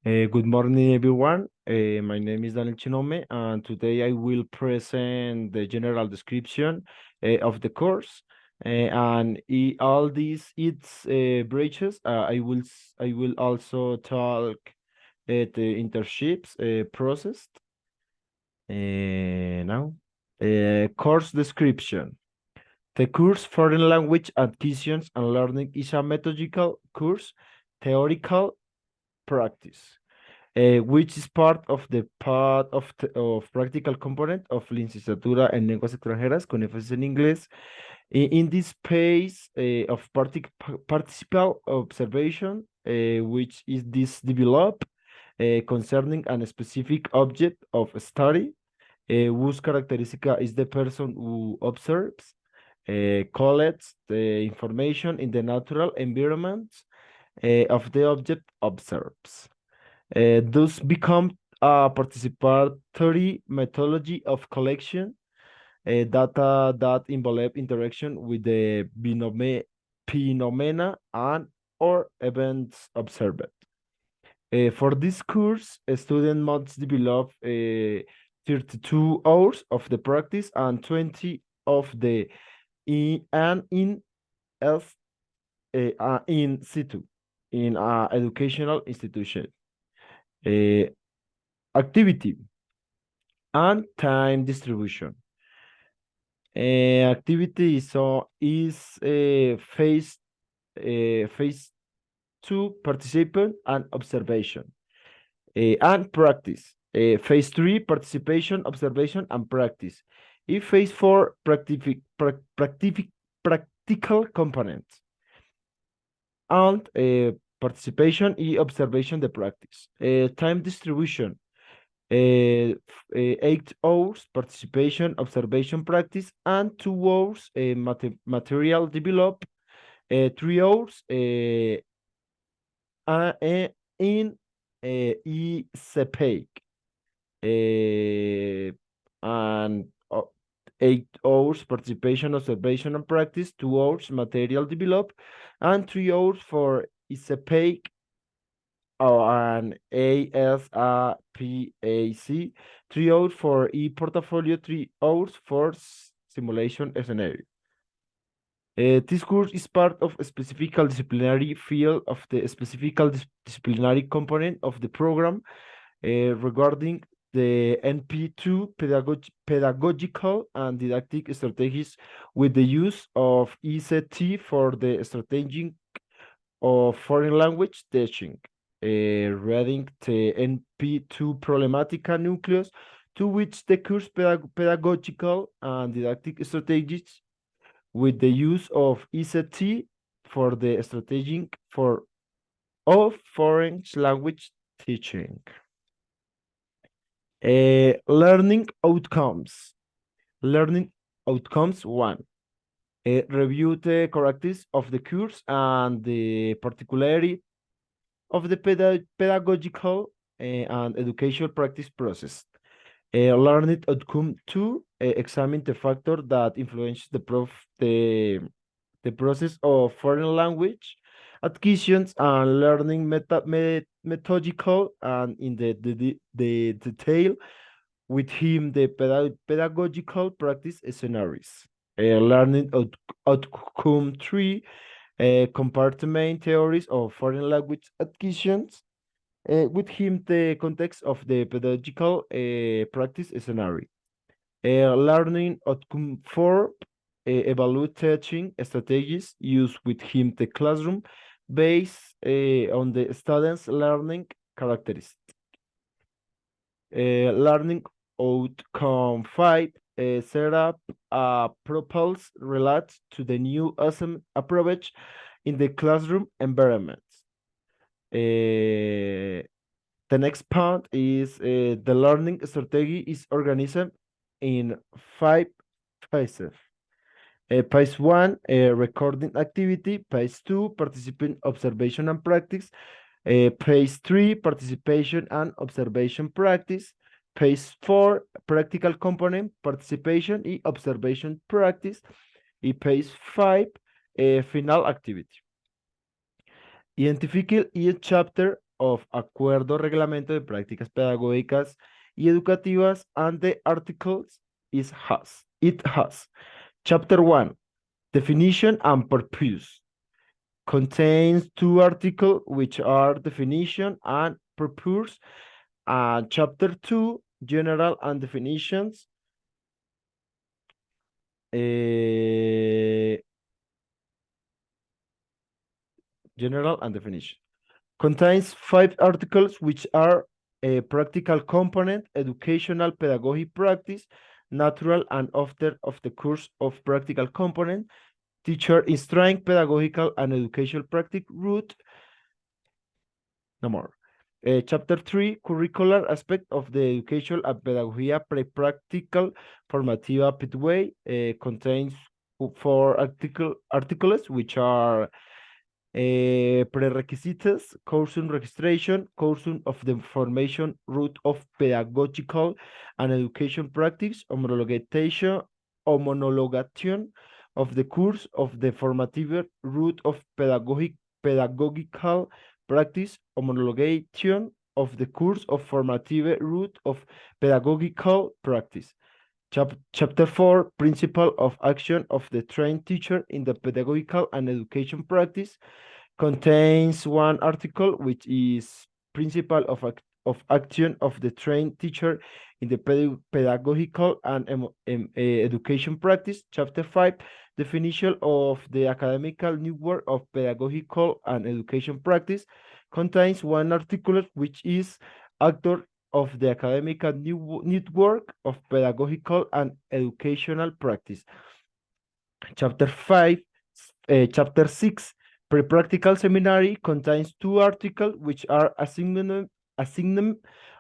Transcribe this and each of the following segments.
Good morning, everyone. My name is Daniel Chinome, and today I will present the general description of the course. And all these its branches, I will also talk the internships process. Now, course description. The course Foreign Language Acquisitions and Learning is a methodological course, theoretical practice which is part of practical component of licenciatura en lenguas extranjeras con énfasis en inglés. In this phase of participal observation, which is this develop concerning a specific object of study, whose characteristic is the person who observes, collects the information in the natural environment of the object observes. Thus become a participatory methodology of collection data that involve interaction with the phenomena and or events observed. For this course, a student must develop 32 hours of the practice and 20 of the in else in situ in an educational institution. Uh, Activity and time distribution. Activity is phase two participant and observation and practice. Phase three participation, observation, and practice. Phase four practical components and participation y observation de practice. Time distribution. 8 hours participation, observation, practice, and 2 hours material develop, 3 hours in ECPAC, and 8 hours participation, observation, and practice, 2 hours material develop, and 3 hours for ECPAC and ASAPAC, 3 hours for e-portfolio, 3 hours for simulation scenario. This course is part of a specific disciplinary field of the specific disciplinary component of the program regarding the NP2 pedagogical and didactic strategies with the use of ECT for the strategic of foreign language teaching, reading the NP2 Problematica nucleus, to which the course pedagogical and didactic strategies with the use of ECT for the strategic for of foreign language teaching. Learning outcomes. Learning outcomes one. Review the characteristics of the course and the particularity of the pedagogical and educational practice process. Learning outcome two, examine the factor that influences the process of foreign language acquisitions and learning methodological and in the detail with him the pedagogical practice scenarios. Learning outcome three, compartment theories of foreign language acquisitions with him the context of the pedagogical practice scenario. Learning outcome four, evaluate teaching strategies used with him the classroom based on the students' learning characteristics. Learning outcome five, set up a proposal related to the new awesome approach in the classroom environment. The next part is the learning strategy is organized in 5 phases. Phase one, recording activity. Phase two, participant observation and practice. Phase three, participation and observation practice. Phase four, practical component, participation y observation practice. Y phase five, final activity. Identify each chapter of Acuerdo Reglamento de Prácticas Pedagógicas y Educativas, and the articles it has. Chapter 1, Definition and Purpose, contains two articles which are definition and purpose, and chapter 2, General and Definitions, eh, General and Definition. Contains 5 articles which are a practical component, educational pedagogy practice, natural and after of the course of practical component, teacher in strength, pedagogical and educational practice route. No more. Chapter 3, curricular aspect of the educational and pedagogía pre-practical formativa pathway, contains 4 articles which are prerequisites, coursing registration, coursing of the formation route of pedagogical and education practice, homologation of the course of the formative route of pedagogical practice, homologation of the course of formative route of pedagogical practice. Chapter 4, Principle of Action of the Trained Teacher in the Pedagogical and Education Practice, contains 1 article which is Principle of Action of the Trained Teacher in the Pedagogical and Education Practice. Chapter 5, Definition of the Academical Network of Pedagogical and Education Practice, contains 1 article which is Actor of the Academic Network of Pedagogical and Educational Practice. Chapter 5, Chapter 6, Pre-Practical Seminary, contains 2 articles which are assignment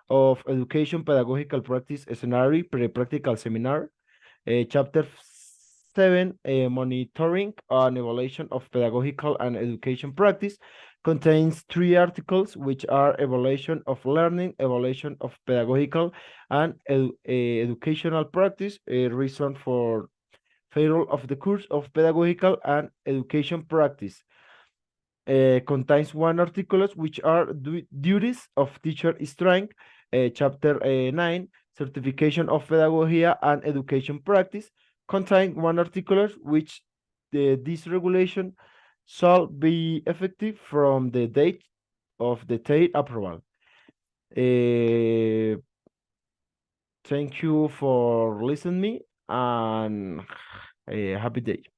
of Education Pedagogical Practice Scenario, Pre-Practical Seminar. Chapter 7, Monitoring and Evaluation of Pedagogical and Education Practice, contains 3 articles which are evaluation of learning, evaluation of pedagogical and educational practice, a reason for failure of the course of pedagogical and education practice. Contains 1 article which are duties of teacher strength, chapter 9, certification of pedagogy and education practice, contain 1 article which this regulation shall be effective from the date of the date approval. Thank you for listening me, and happy day.